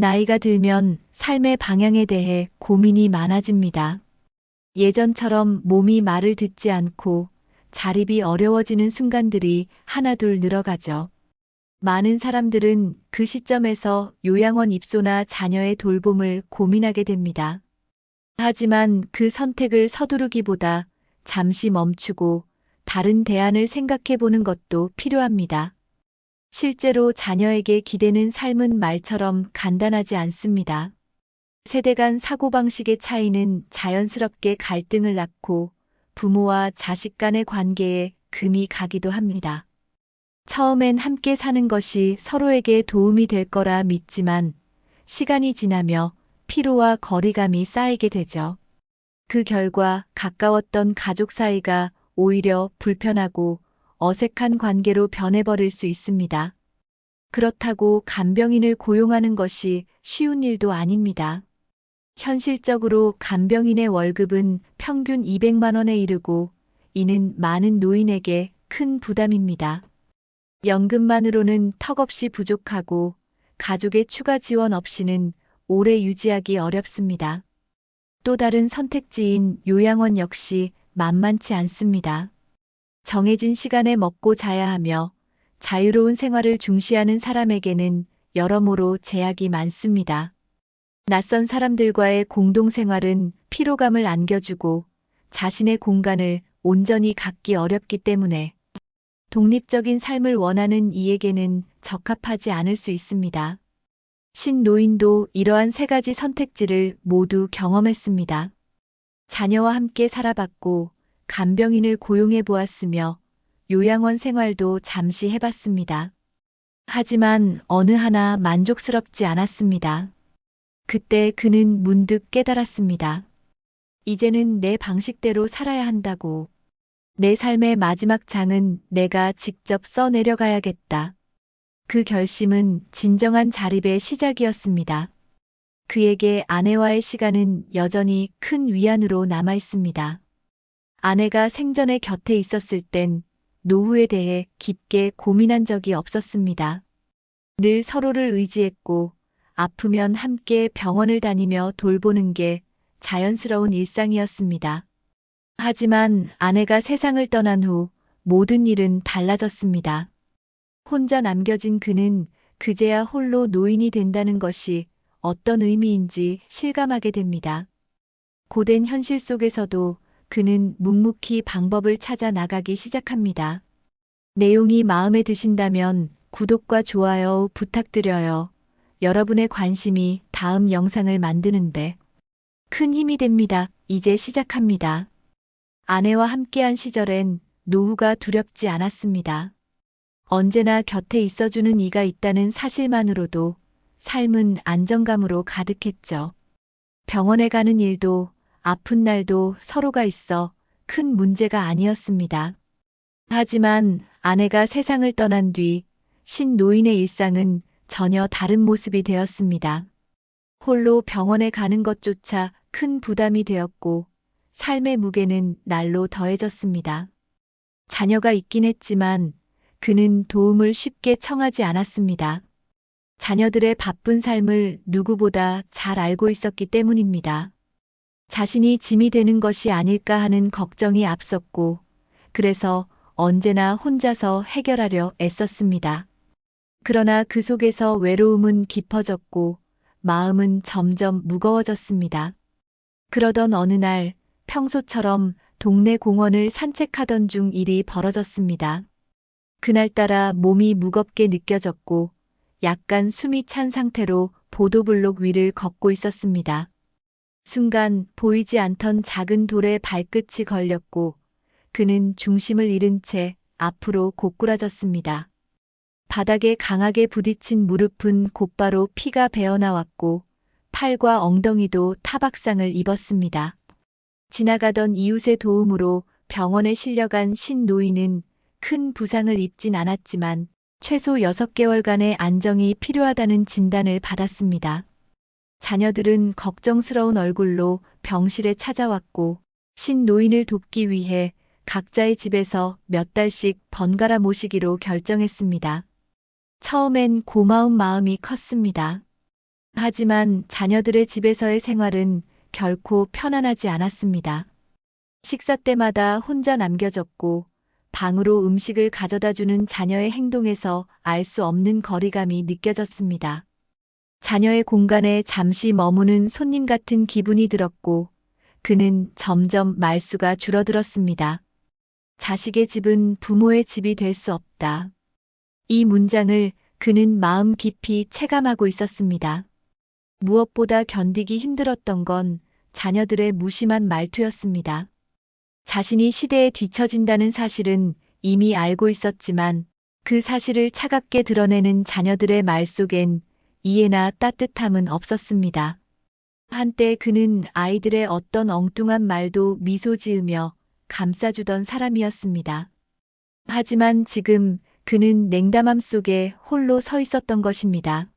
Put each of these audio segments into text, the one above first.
나이가 들면 삶의 방향에 대해 고민이 많아집니다. 예전처럼 몸이 말을 듣지 않고 자립이 어려워지는 순간들이 하나둘 늘어가죠. 많은 사람들은 그 시점에서 요양원 입소나 자녀의 돌봄을 고민하게 됩니다. 하지만 그 선택을 서두르기보다 잠시 멈추고 다른 대안을 생각해 보는 것도 필요합니다. 실제로 자녀에게 기대는 삶은 말처럼 간단하지 않습니다. 세대 간 사고방식의 차이는 자연스럽게 갈등을 낳고 부모와 자식 간의 관계에 금이 가기도 합니다. 처음엔 함께 사는 것이 서로에게 도움이 될 거라 믿지만 시간이 지나며 피로와 거리감이 쌓이게 되죠. 그 결과 가까웠던 가족 사이가 오히려 불편하고 어색한 관계로 변해버릴 수 있습니다. 그렇다고 간병인을 고용하는 것이 쉬운 일도 아닙니다. 현실적으로 간병인의 월급은 평균 200만 원에 이르고 이는 많은 노인에게 큰 부담입니다. 연금만으로는 턱없이 부족하고 가족의 추가 지원 없이는 오래 유지하기 어렵습니다. 또 다른 선택지인 요양원 역시 만만치 않습니다. 정해진 시간에 먹고 자야 하며 자유로운 생활을 중시하는 사람에게는 여러모로 제약이 많습니다. 낯선 사람들과의 공동생활은 피로감을 안겨주고 자신의 공간을 온전히 갖기 어렵기 때문에 독립적인 삶을 원하는 이에게는 적합하지 않을 수 있습니다. 신노인도 이러한 세 가지 선택지를 모두 경험했습니다. 자녀와 함께 살아봤고 간병인을 고용해 보았으며 요양원 생활도 잠시 해봤습니다. 하지만 어느 하나 만족스럽지 않았습니다. 그때 그는 문득 깨달았습니다. 이제는 내 방식대로 살아야 한다고. 내 삶의 마지막 장은 내가 직접 써내려가야겠다. 그 결심은 진정한 자립의 시작이었습니다. 그에게 아내와의 시간은 여전히 큰 위안으로 남아 있습니다. 아내가 생전에 곁에 있었을 땐 노후에 대해 깊게 고민한 적이 없었습니다. 늘 서로를 의지했고 아프면 함께 병원을 다니며 돌보는 게 자연스러운 일상이었습니다. 하지만 아내가 세상을 떠난 후 모든 일은 달라졌습니다. 혼자 남겨진 그는 그제야 홀로 노인이 된다는 것이 어떤 의미인지 실감하게 됩니다. 고된 현실 속에서도 그는 묵묵히 방법을 찾아 나가기 시작합니다. 내용이 마음에 드신다면 구독과 좋아요 부탁드려요. 여러분의 관심이 다음 영상을 만드는데 큰 힘이 됩니다. 이제 시작합니다. 아내와 함께한 시절엔 노후가 두렵지 않았습니다. 언제나 곁에 있어주는 이가 있다는 사실만으로도 삶은 안정감으로 가득했죠. 병원에 가는 일도 아픈 날도 서로가 있어 큰 문제가 아니었습니다. 하지만 아내가 세상을 떠난 뒤 신노인의 일상은 전혀 다른 모습이 되었습니다. 홀로 병원에 가는 것조차 큰 부담이 되었고 삶의 무게는 날로 더해졌습니다. 자녀가 있긴 했지만 그는 도움을 쉽게 청하지 않았습니다. 자녀들의 바쁜 삶을 누구보다 잘 알고 있었기 때문입니다. 자신이 짐이 되는 것이 아닐까 하는 걱정이 앞섰고 그래서 언제나 혼자서 해결하려 애썼습니다. 그러나 그 속에서 외로움은 깊어졌고 마음은 점점 무거워졌습니다. 그러던 어느 날 평소처럼 동네 공원을 산책하던 중 일이 벌어졌습니다. 그날따라 몸이 무겁게 느껴졌고 약간 숨이 찬 상태로 보도블록 위를 걷고 있었습니다. 순간 보이지 않던 작은 돌에 발끝이 걸렸고 그는 중심을 잃은 채 앞으로 고꾸라졌습니다. 바닥에 강하게 부딪힌 무릎은 곧바로 피가 배어나왔고 팔과 엉덩이도 타박상을 입었습니다. 지나가던 이웃의 도움으로 병원에 실려간 신노인은 큰 부상을 입진 않았지만 최소 6개월간의 안정이 필요하다는 진단을 받았습니다. 자녀들은 걱정스러운 얼굴로 병실에 찾아왔고 신노인을 돕기 위해 각자의 집에서 몇 달씩 번갈아 모시기로 결정했습니다. 처음엔 고마운 마음이 컸습니다. 하지만 자녀들의 집에서의 생활은 결코 편안하지 않았습니다. 식사 때마다 혼자 남겨졌고 방으로 음식을 가져다 주는 자녀의 행동에서 알 수 없는 거리감이 느껴졌습니다. 자녀의 공간에 잠시 머무는 손님 같은 기분이 들었고 그는 점점 말수가 줄어들었습니다. 자식의 집은 부모의 집이 될 수 없다. 이 문장을 그는 마음 깊이 체감하고 있었습니다. 무엇보다 견디기 힘들었던 건 자녀들의 무심한 말투였습니다. 자신이 시대에 뒤처진다는 사실은 이미 알고 있었지만 그 사실을 차갑게 드러내는 자녀들의 말 속엔 이해나 따뜻함은 없었습니다. 한때 그는 아이들의 어떤 엉뚱한 말도 미소 지으며 감싸주던 사람이었습니다. 하지만 지금 그는 냉담함 속에 홀로 서 있었던 것입니다.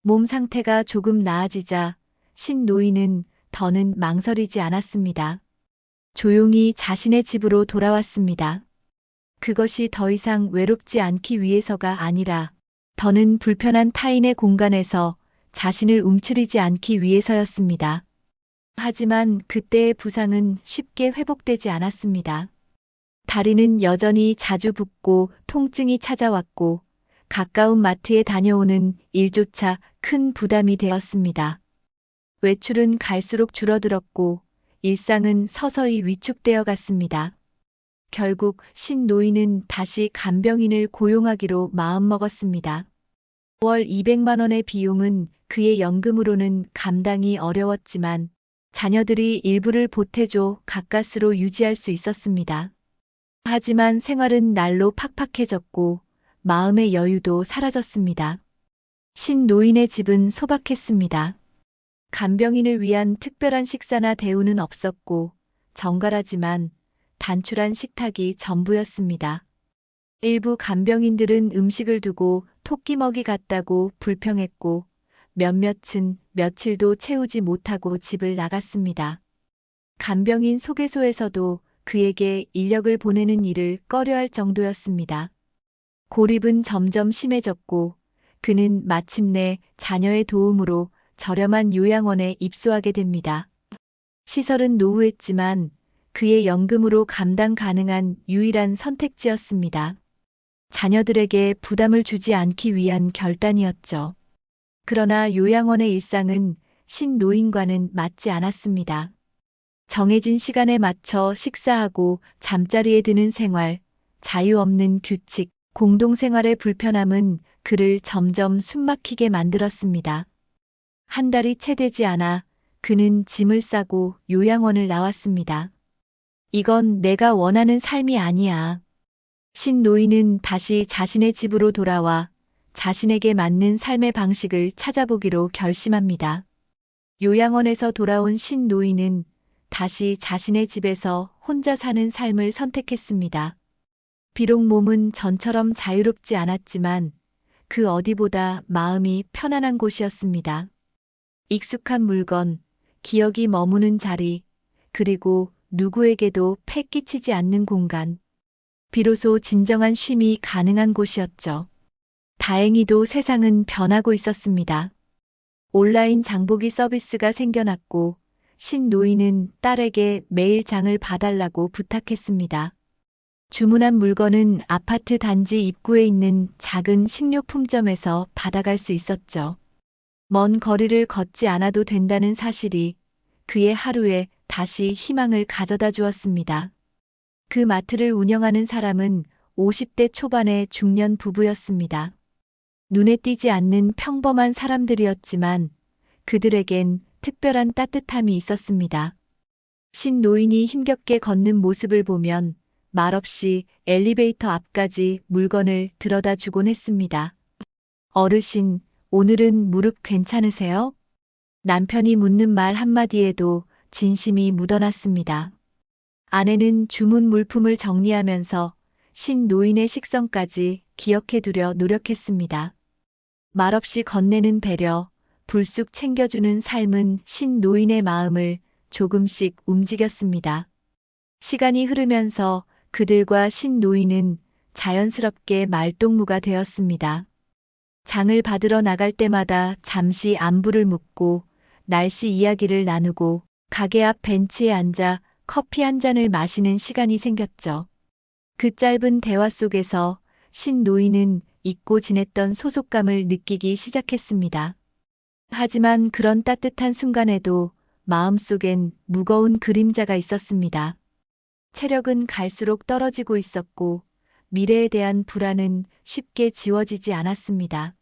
몸 상태가 조금 나아지자 신노인은 더는 망설이지 않았습니다. 조용히 자신의 집으로 돌아왔습니다. 그것이 더 이상 외롭지 않기 위해서가 아니라 더는 불편한 타인의 공간에서 자신을 움츠리지 않기 위해서였습니다. 하지만 그때의 부상은 쉽게 회복되지 않았습니다. 다리는 여전히 자주 붓고 통증이 찾아왔고 가까운 마트에 다녀오는 일조차 큰 부담이 되었습니다. 외출은 갈수록 줄어들었고 일상은 서서히 위축되어 갔습니다. 결국 신노인은 다시 간병인을 고용하기로 마음먹었습니다. 월 200만 원의 비용은 그의 연금으로는 감당이 어려웠지만 자녀들이 일부를 보태줘 가까스로 유지할 수 있었습니다. 하지만 생활은 날로 팍팍해졌고 마음의 여유도 사라졌습니다. 신노인의 집은 소박했습니다. 간병인을 위한 특별한 식사나 대우는 없었고 정갈하지만 단출한 식탁이 전부였습니다. 일부 간병인들은 음식을 두고 토끼 먹이 같다고 불평했고 몇몇은 며칠도 채우지 못하고 집을 나갔습니다. 간병인 소개소에서도 그에게 인력을 보내는 일을 꺼려할 정도였습니다. 고립은 점점 심해졌고 그는 마침내 자녀의 도움으로 저렴한 요양원에 입소하게 됩니다. 시설은 노후했지만 그의 연금으로 감당 가능한 유일한 선택지였습니다. 자녀들에게 부담을 주지 않기 위한 결단이었죠. 그러나 요양원의 일상은 신노인과는 맞지 않았습니다. 정해진 시간에 맞춰 식사하고 잠자리에 드는 생활, 자유 없는 규칙, 공동생활의 불편함은 그를 점점 숨막히게 만들었습니다. 한 달이 채 되지 않아 그는 짐을 싸고 요양원을 나왔습니다. 이건 내가 원하는 삶이 아니야. 신노인은 다시 자신의 집으로 돌아와 자신에게 맞는 삶의 방식을 찾아보기로 결심합니다. 요양원에서 돌아온 신노인은 다시 자신의 집에서 혼자 사는 삶을 선택했습니다. 비록 몸은 전처럼 자유롭지 않았지만 그 어디보다 마음이 편안한 곳이었습니다. 익숙한 물건, 기억이 머무는 자리, 그리고 누구에게도 패 끼치지 않는 공간. 비로소 진정한 쉼이 가능한 곳이었죠. 다행히도 세상은 변하고 있었습니다. 온라인 장보기 서비스가 생겨났고 신노인은 딸에게 매일 장을 봐달라고 부탁했습니다. 주문한 물건은 아파트 단지 입구에 있는 작은 식료품점에서 받아갈 수 있었죠. 먼 거리를 걷지 않아도 된다는 사실이 그의 하루에 다시 희망을 가져다 주었습니다. 그 마트를 운영하는 사람은 50대 초반의 중년 부부였습니다. 눈에 띄지 않는 평범한 사람들이었지만 그들에겐 특별한 따뜻함이 있었습니다. 신노인이 힘겹게 걷는 모습을 보면 말없이 엘리베이터 앞까지 물건을 들여다 주곤 했습니다. 어르신, 오늘은 무릎 괜찮으세요? 남편이 묻는 말 한마디에도 진심이 묻어났습니다. 아내는 주문 물품을 정리하면서 신노인의 식성까지 기억해두려 노력했습니다. 말없이 건네는 배려, 불쑥 챙겨주는 삶은 신노인의 마음을 조금씩 움직였습니다. 시간이 흐르면서 그들과 신노인은 자연스럽게 말동무가 되었습니다. 장을 받으러 나갈 때마다 잠시 안부를 묻고 날씨 이야기를 나누고 가게 앞 벤치에 앉아 커피 한 잔을 마시는 시간이 생겼죠. 그 짧은 대화 속에서 신 노인은 잊고 지냈던 소속감을 느끼기 시작했습니다. 하지만 그런 따뜻한 순간에도 마음속엔 무거운 그림자가 있었습니다. 체력은 갈수록 떨어지고 있었고 미래에 대한 불안은 쉽게 지워지지 않았습니다.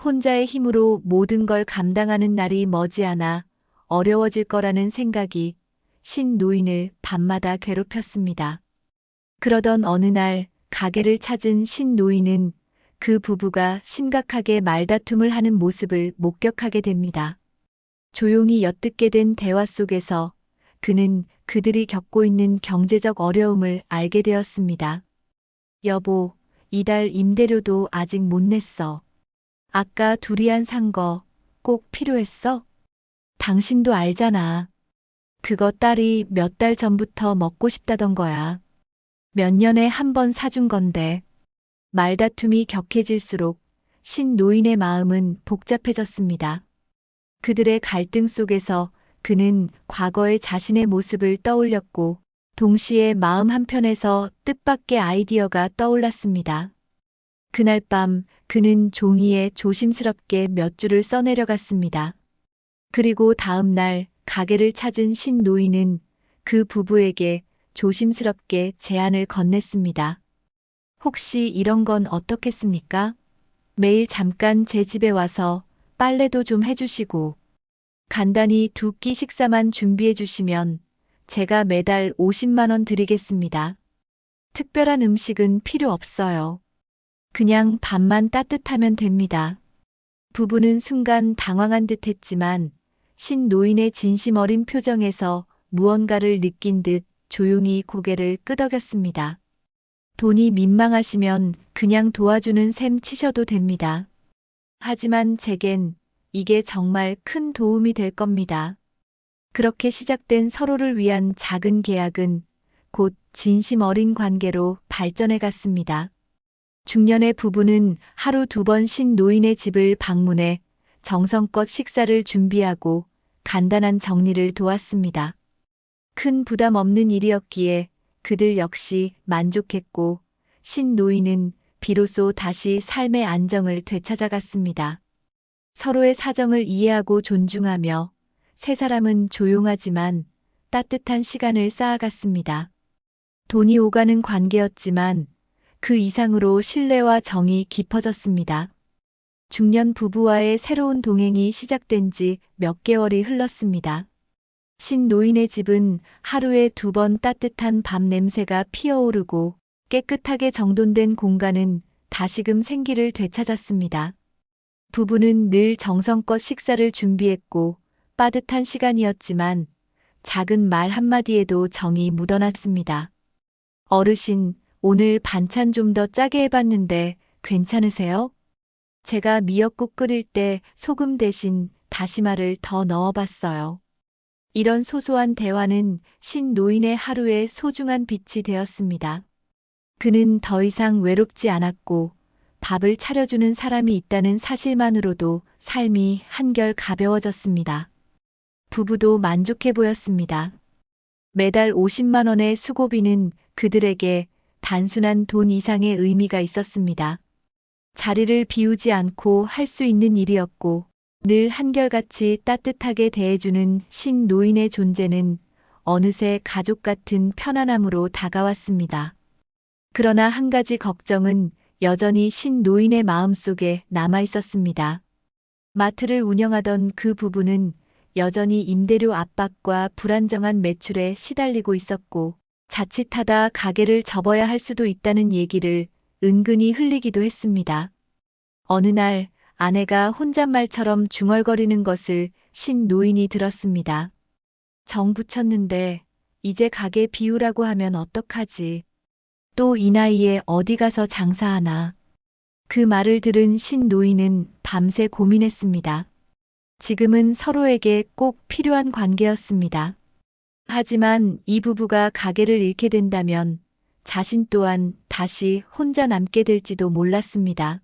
혼자의 힘으로 모든 걸 감당하는 날이 머지않아 어려워질 거라는 생각이 신 노인을 밤마다 괴롭혔습니다. 그러던 어느 날 가게를 찾은 신 노인은 그 부부가 심각하게 말다툼을 하는 모습을 목격하게 됩니다. 조용히 엿듣게 된 대화 속에서 그는 그들이 겪고 있는 경제적 어려움을 알게 되었습니다. 여보, 이달 임대료도 아직 못 냈어. 아까 두리안 산 거 꼭 필요했어? 당신도 알잖아. 그거 딸이 몇 달 전부터 먹고 싶다던 거야. 몇 년에 한 번 사준 건데. 말다툼이 격해질수록 신 노인의 마음은 복잡해졌습니다. 그들의 갈등 속에서 그는 과거의 자신의 모습을 떠올렸고 동시에 마음 한편에서 뜻밖의 아이디어가 떠올랐습니다. 그날 밤 그는 종이에 조심스럽게 몇 줄을 써내려갔습니다. 그리고 다음 날 가게를 찾은 신 노인은 그 부부에게 조심스럽게 제안을 건넸습니다. 혹시 이런 건 어떻겠습니까? 매일 잠깐 제 집에 와서 빨래도 좀 해주시고 간단히 두 끼 식사만 준비해 주시면 제가 매달 50만 원 드리겠습니다. 특별한 음식은 필요 없어요. 그냥 밥만 따뜻하면 됩니다. 부부는 순간 당황한 듯 했지만 신 노인의 진심 어린 표정에서 무언가를 느낀 듯 조용히 고개를 끄덕였습니다. 돈이 민망하시면 그냥 도와주는 셈 치셔도 됩니다. 하지만 제겐 이게 정말 큰 도움이 될 겁니다. 그렇게 시작된 서로를 위한 작은 계약은 곧 진심 어린 관계로 발전해 갔습니다. 중년의 부부는 하루 2번 신 노인의 집을 방문해 정성껏 식사를 준비하고 간단한 정리를 도왔습니다. 큰 부담 없는 일이었기에 그들 역시 만족했고 신 노인은 비로소 다시 삶의 안정을 되찾아갔습니다. 서로의 사정을 이해하고 존중하며 세 사람은 조용하지만 따뜻한 시간을 쌓아갔습니다. 돈이 오가는 관계였지만 그 이상으로 신뢰와 정이 깊어졌습니다. 중년 부부와의 새로운 동행이 시작된 지 몇 개월이 흘렀습니다. 신 노인의 집은 하루에 2번 따뜻한 밤 냄새가 피어오르고 깨끗하게 정돈된 공간은 다시금 생기를 되찾았습니다. 부부는 늘 정성껏 식사를 준비했고 빠듯한 시간이었지만 작은 말 한마디에도 정이 묻어났습니다. 어르신, 오늘 반찬 좀 더 짜게 해봤는데 괜찮으세요? 제가 미역국 끓일 때 소금 대신 다시마를 더 넣어봤어요. 이런 소소한 대화는 신 노인의 하루의 소중한 빛이 되었습니다. 그는 더 이상 외롭지 않았고 밥을 차려주는 사람이 있다는 사실만으로도 삶이 한결 가벼워졌습니다. 부부도 만족해 보였습니다. 매달 50만 원의 수고비는 그들에게 단순한 돈 이상의 의미가 있었습니다. 자리를 비우지 않고 할 수 있는 일이었고 늘 한결같이 따뜻하게 대해주는 신 노인의 존재는 어느새 가족 같은 편안함으로 다가왔습니다. 그러나 한 가지 걱정은 여전히 신 노인의 마음속에 남아 있었습니다. 마트를 운영하던 그 부부는 여전히 임대료 압박과 불안정한 매출에 시달리고 있었고 자칫하다 가게를 접어야 할 수도 있다는 얘기를 은근히 흘리기도 했습니다. 어느 날 아내가 혼잣말처럼 중얼거리는 것을 신 노인이 들었습니다. 정 붙였는데 이제 가게 비우라고 하면 어떡하지? 또 이 나이에 어디 가서 장사하나? 그 말을 들은 신 노인은 밤새 고민했습니다. 지금은 서로에게 꼭 필요한 관계였습니다. 하지만 이 부부가 가게를 잃게 된다면 자신 또한 다시 혼자 남게 될지도 몰랐습니다.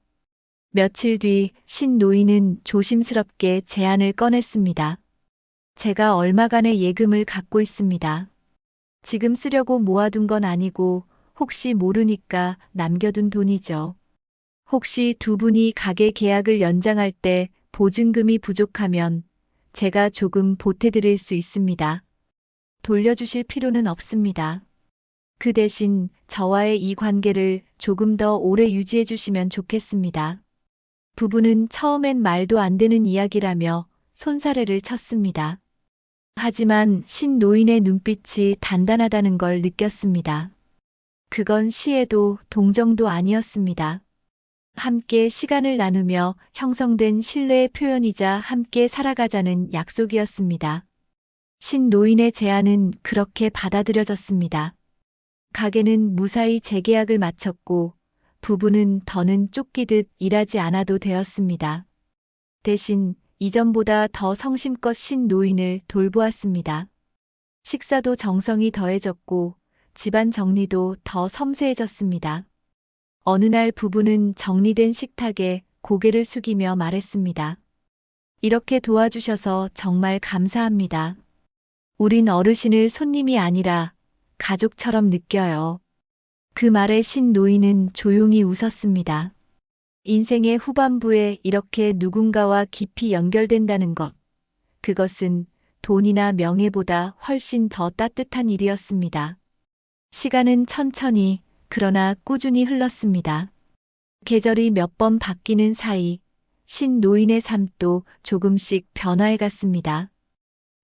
며칠 뒤 신 노인은 조심스럽게 제안을 꺼냈습니다. 제가 얼마간의 예금을 갖고 있습니다. 지금 쓰려고 모아둔 건 아니고 혹시 모르니까 남겨둔 돈이죠. 혹시 두 분이 가게 계약을 연장할 때 보증금이 부족하면 제가 조금 보태드릴 수 있습니다. 돌려주실 필요는 없습니다. 그 대신 저와의 이 관계를 조금 더 오래 유지해 주시면 좋겠습니다. 부부는 처음엔 말도 안 되는 이야기라며 손사래를 쳤습니다. 하지만 신 노인의 눈빛이 단단하다는 걸 느꼈습니다. 그건 시에도 동정도 아니었습니다. 함께 시간을 나누며 형성된 신뢰의 표현이자 함께 살아가자는 약속이었습니다. 신 노인의 제안은 그렇게 받아들여졌습니다. 가게는 무사히 재계약을 마쳤고 부부는 더는 쫓기듯 일하지 않아도 되었습니다. 대신 이전보다 더 성심껏 신 노인을 돌보았습니다. 식사도 정성이 더해졌고 집안 정리도 더 섬세해졌습니다. 어느 날 부부는 정리된 식탁에 고개를 숙이며 말했습니다. 이렇게 도와주셔서 정말 감사합니다. 우린 어르신을 손님이 아니라 가족처럼 느껴요. 그 말에 신 노인은 조용히 웃었습니다. 인생의 후반부에 이렇게 누군가와 깊이 연결된다는 것, 그것은 돈이나 명예보다 훨씬 더 따뜻한 일이었습니다. 시간은 천천히 그러나 꾸준히 흘렀습니다. 계절이 몇 번 바뀌는 사이 신 노인의 삶도 조금씩 변화해 갔습니다.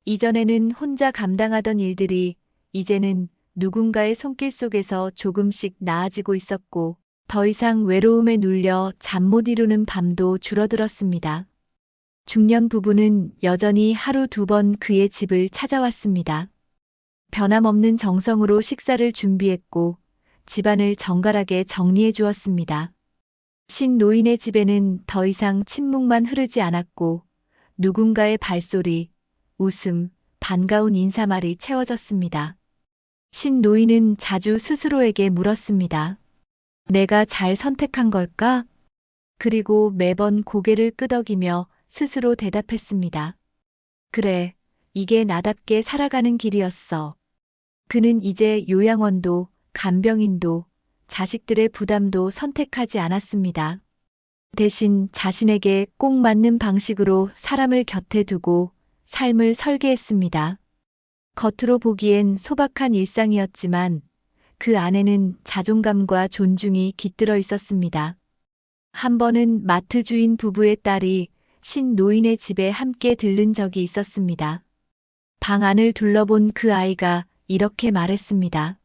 이전에는 혼자 감당하던 일들이 이제는 누군가의 손길 속에서 조금씩 나아지고 있었고 더 이상 외로움에 눌려 잠 못 이루는 밤도 줄어들었습니다. 중년 부부는 여전히 하루 두 번 그의 집을 찾아왔습니다. 변함없는 정성으로 식사를 준비했고 집안을 정갈하게 정리해 주었습니다. 신 노인의 집에는 더 이상 침묵만 흐르지 않았고 누군가의 발소리, 웃음, 반가운 인사말이 채워졌습니다. 신 노인은 자주 스스로에게 물었습니다. 내가 잘 선택한 걸까? 그리고 매번 고개를 끄덕이며 스스로 대답했습니다. 그래, 이게 나답게 살아가는 길이었어. 그는 이제 요양원도, 간병인도, 자식들의 부담도 선택하지 않았습니다. 대신 자신에게 꼭 맞는 방식으로 사람을 곁에 두고 삶을 설계했습니다. 겉으로 보기엔 소박한 일상이었지만 그 안에는 자존감과 존중이 깃들어 있었습니다. 한 번은 마트 주인 부부의 딸이 신 노인의 집에 함께 들른 적이 있었습니다. 방 안을 둘러본 그 아이가 이렇게 말했습니다.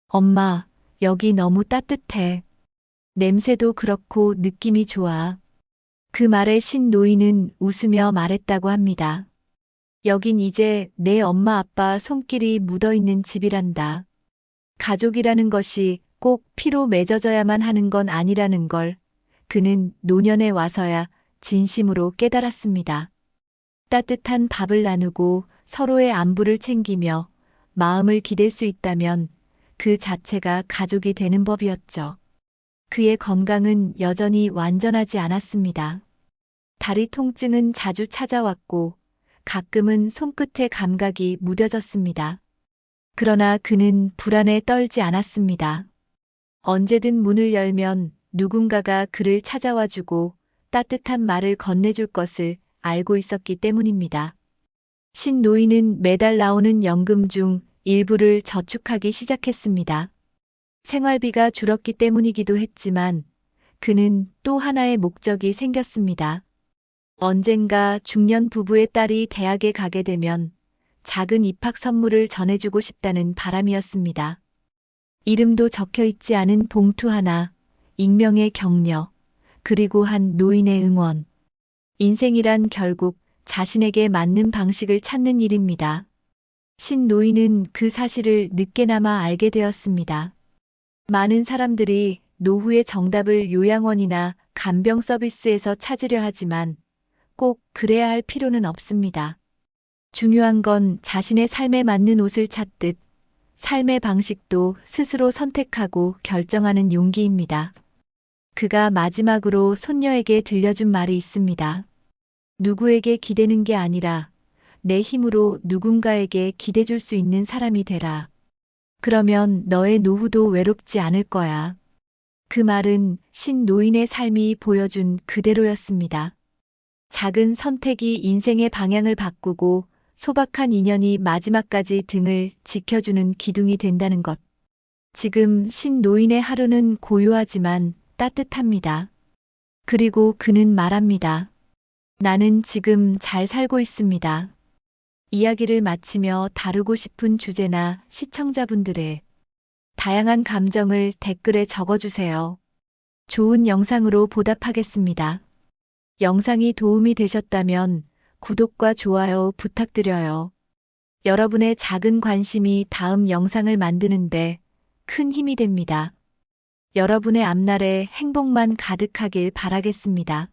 엄마, 여기 너무 따뜻해. 냄새도 그렇고 느낌이 좋아. 그 말에 신 노인은 웃으며 말했다고 합니다. 여긴 이제 내 엄마 아빠 손길이 묻어있는 집이란다. 가족이라는 것이 꼭 피로 맺어져야만 하는 건 아니라는 걸 그는 노년에 와서야 진심으로 깨달았습니다. 따뜻한 밥을 나누고 서로의 안부를 챙기며 마음을 기댈 수 있다면 그 자체가 가족이 되는 법이었죠. 그의 건강은 여전히 완전하지 않았습니다. 다리 통증은 자주 찾아왔고 가끔은 손끝에 감각이 무뎌졌습니다. 그러나 그는 불안에 떨지 않았습니다. 언제든 문을 열면 누군가가 그를 찾아와 주고 따뜻한 말을 건네줄 것을 알고 있었기 때문입니다. 신 노인은 매달 나오는 연금 중 일부를 저축하기 시작했습니다. 생활비가 줄었기 때문이기도 했지만 그는 또 하나의 목적이 생겼습니다. 언젠가 중년 부부의 딸이 대학에 가게 되면 작은 입학 선물을 전해주고 싶다는 바람이었습니다. 이름도 적혀 있지 않은 봉투 하나, 익명의 격려, 그리고 한 노인의 응원. 인생이란 결국 자신에게 맞는 방식을 찾는 일입니다. 신 노인은 그 사실을 늦게나마 알게 되었습니다. 많은 사람들이 노후의 정답을 요양원이나 간병 서비스에서 찾으려 하지만 꼭 그래야 할 필요는 없습니다. 중요한 건 자신의 삶에 맞는 옷을 찾듯 삶의 방식도 스스로 선택하고 결정하는 용기입니다. 그가 마지막으로 손녀에게 들려준 말이 있습니다. 누구에게 기대는 게 아니라 내 힘으로 누군가에게 기대줄 수 있는 사람이 되라. 그러면 너의 노후도 외롭지 않을 거야. 그 말은 신노인의 삶이 보여준 그대로였습니다. 작은 선택이 인생의 방향을 바꾸고 소박한 인연이 마지막까지 등을 지켜주는 기둥이 된다는 것. 지금 신노인의 하루는 고요하지만 따뜻합니다. 그리고 그는 말합니다. 나는 지금 잘 살고 있습니다. 이야기를 마치며 다루고 싶은 주제나 시청자분들의 다양한 감정을 댓글에 적어주세요. 좋은 영상으로 보답하겠습니다. 영상이 도움이 되셨다면 구독과 좋아요 부탁드려요. 여러분의 작은 관심이 다음 영상을 만드는데 큰 힘이 됩니다. 여러분의 앞날에 행복만 가득하길 바라겠습니다.